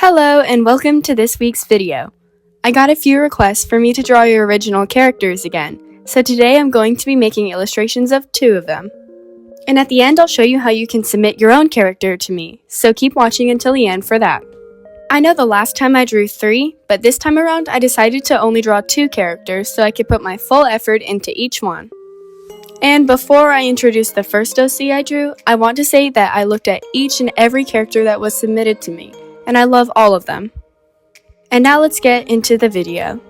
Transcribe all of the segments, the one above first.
Hello and welcome to this week's video. I got a few requests for me to draw your original characters again, so today I'm going to be making illustrations of 2 of them. And at the end I'll show you how you can submit your own character to me, so keep watching until the end for that. I know the last time I drew 3, but this time around I decided to only draw 2 characters so I could put my full effort into each one. And before I introduce the first OC I drew, I want to say that I looked at each and every character that was submitted to me, and I love all of them. And now let's get into the video.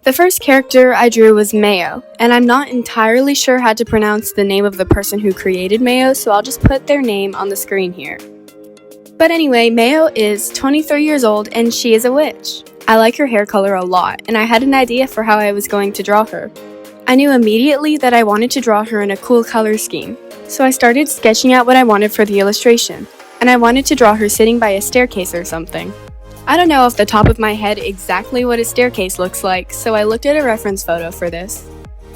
The first character I drew was Mayo, and I'm not entirely sure how to pronounce the name of the person who created Mayo, so I'll just put their name on the screen here. But anyway, Mayo is 23 years old and she is a witch. I like her hair color a lot, and I had an idea for how I was going to draw her. I knew immediately that I wanted to draw her in a cool color scheme, so I started sketching out what I wanted for the illustration. And I wanted to draw her sitting by a staircase or something. I don't know off the top of my head exactly what a staircase looks like, so I looked at a reference photo for this.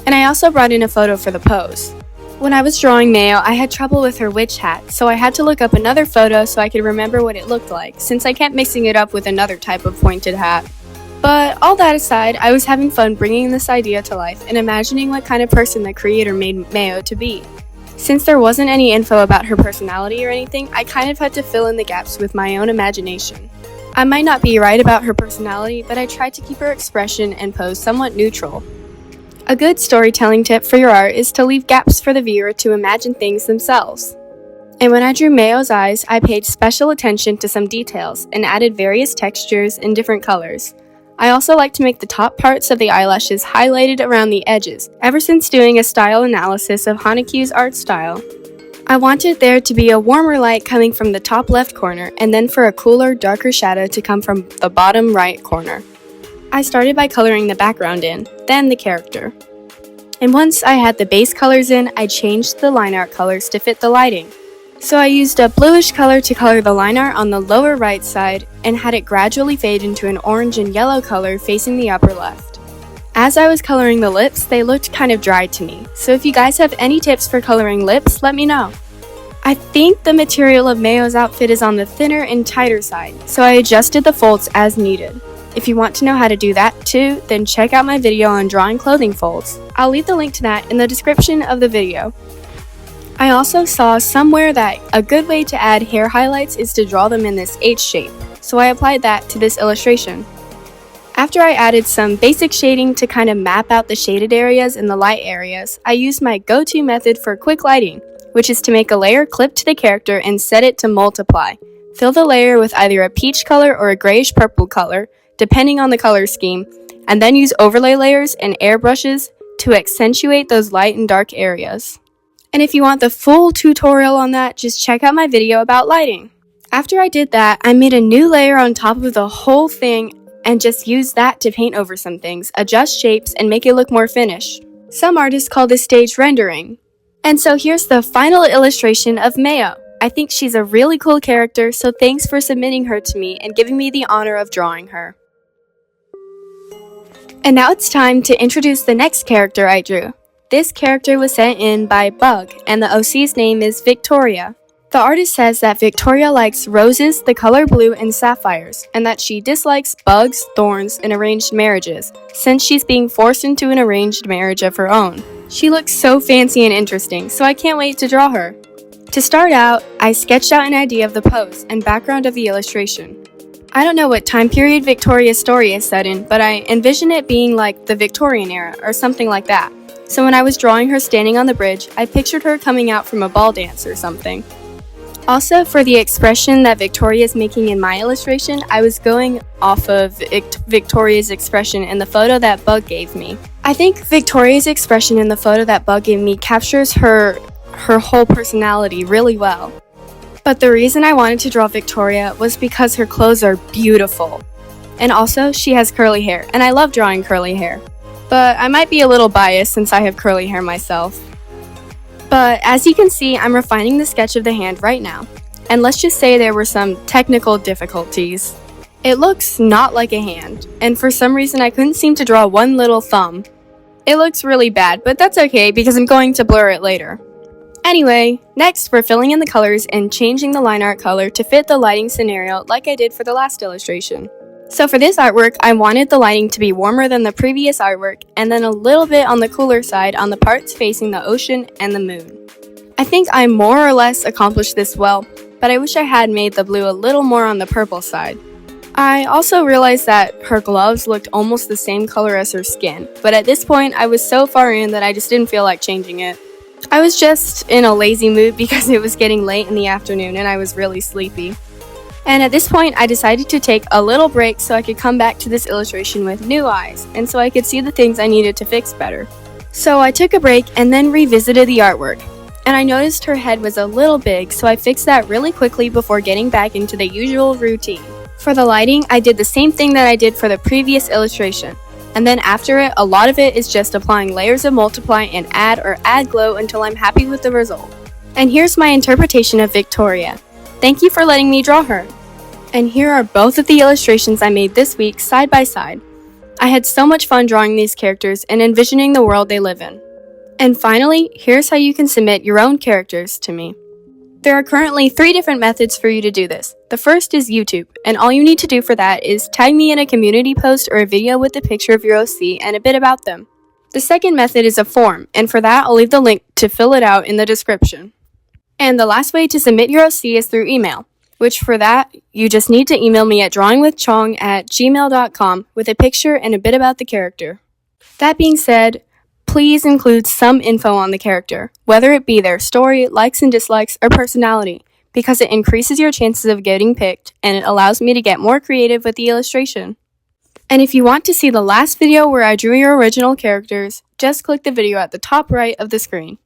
And I also brought in a photo for the pose. When I was drawing Mayo, I had trouble with her witch hat, so I had to look up another photo so I could remember what it looked like, since I kept mixing it up with another type of pointed hat. But all that aside, I was having fun bringing this idea to life and imagining what kind of person the creator made Mayo to be. Since there wasn't any info about her personality or anything, I kind of had to fill in the gaps with my own imagination. I might not be right about her personality, but I tried to keep her expression and pose somewhat neutral. A good storytelling tip for your art is to leave gaps for the viewer to imagine things themselves. And when I drew Mayo's eyes, I paid special attention to some details and added various textures in different colors. I also like to make the top parts of the eyelashes highlighted around the edges, ever since doing a style analysis of 𝚞𝚘𝚏𝚗's art style. I wanted there to be a warmer light coming from the top left corner, and then for a cooler, darker shadow to come from the bottom right corner. I started by coloring the background in, then the character. And once I had the base colors in, I changed the line art colors to fit the lighting. So I used a bluish color to color the line art on the lower right side and had it gradually fade into an orange and yellow color facing the upper left. As I was coloring the lips, they looked kind of dry to me, so if you guys have any tips for coloring lips, let me know. I think the material of Mayo's outfit is on the thinner and tighter side, so I adjusted the folds as needed. If you want to know how to do that too, then check out my video on drawing clothing folds. I'll leave the link to that in the description of the video. I also saw somewhere that a good way to add hair highlights is to draw them in this H shape, so I applied that to this illustration. After I added some basic shading to kind of map out the shaded areas and the light areas, I used my go-to method for quick lighting, which is to make a layer clip to the character and set it to multiply. Fill the layer with either a peach color or a grayish purple color, depending on the color scheme, and then use overlay layers and airbrushes to accentuate those light and dark areas. And if you want the full tutorial on that, just check out my video about lighting. After I did that, I made a new layer on top of the whole thing and just used that to paint over some things, adjust shapes, and make it look more finished. Some artists call this stage rendering. And so here's the final illustration of Mayo. I think she's a really cool character, so thanks for submitting her to me and giving me the honor of drawing her. And now it's time to introduce the next character I drew. This character was sent in by Bug, and the OC's name is Victoria. The artist says that Victoria likes roses, the color blue, and sapphires, and that she dislikes bugs, thorns, and arranged marriages, since she's being forced into an arranged marriage of her own. She looks so fancy and interesting, so I can't wait to draw her. To start out, I sketched out an idea of the pose and background of the illustration. I don't know what time period Victoria's story is set in, but I envision it being like the Victorian era or something like that. So when I was drawing her standing on the bridge, I pictured her coming out from a ball dance or something. Also, for the expression that Victoria is making in my illustration, I was going off of Victoria's expression in the photo that Bug gave me. I think Victoria's expression in the photo that Bug gave me captures her whole personality really well. But the reason I wanted to draw Victoria was because her clothes are beautiful. And also, she has curly hair, and I love drawing curly hair. But I might be a little biased since I have curly hair myself. But as you can see, I'm refining the sketch of the hand right now. And let's just say there were some technical difficulties. It looks not like a hand, and for some reason I couldn't seem to draw one little thumb. It looks really bad, but that's okay because I'm going to blur it later. Anyway, next we're filling in the colors and changing the line art color to fit the lighting scenario like I did for the last illustration. So for this artwork, I wanted the lighting to be warmer than the previous artwork and then a little bit on the cooler side on the parts facing the ocean and the moon. I think I more or less accomplished this well, but I wish I had made the blue a little more on the purple side. I also realized that her gloves looked almost the same color as her skin, but at this point I was so far in that I just didn't feel like changing it. I was just in a lazy mood because it was getting late in the afternoon and I was really sleepy. And at this point I decided to take a little break so I could come back to this illustration with new eyes and so I could see the things I needed to fix better. So I took a break and then revisited the artwork. And I noticed her head was a little big, so I fixed that really quickly before getting back into the usual routine. For the lighting, I did the same thing that I did for the previous illustration. And then after it, a lot of it is just applying layers of multiply and add glow until I'm happy with the result. And here's my interpretation of Victoria. Thank you for letting me draw her. And here are both of the illustrations I made this week side by side. I had so much fun drawing these characters and envisioning the world they live in. And finally, here's how you can submit your own characters to me. There are currently 3 different methods for you to do this. The first is YouTube, and all you need to do for that is tag me in a community post or a video with a picture of your OC and a bit about them. The second method is a form, and for that I'll leave the link to fill it out in the description. And the last way to submit your OC is through email, which for that, you just need to email me at drawingwithchong@gmail.com with a picture and a bit about the character. That being said, please include some info on the character, whether it be their story, likes and dislikes, or personality, because it increases your chances of getting picked and it allows me to get more creative with the illustration. And if you want to see the last video where I drew your original characters, just click the video at the top right of the screen.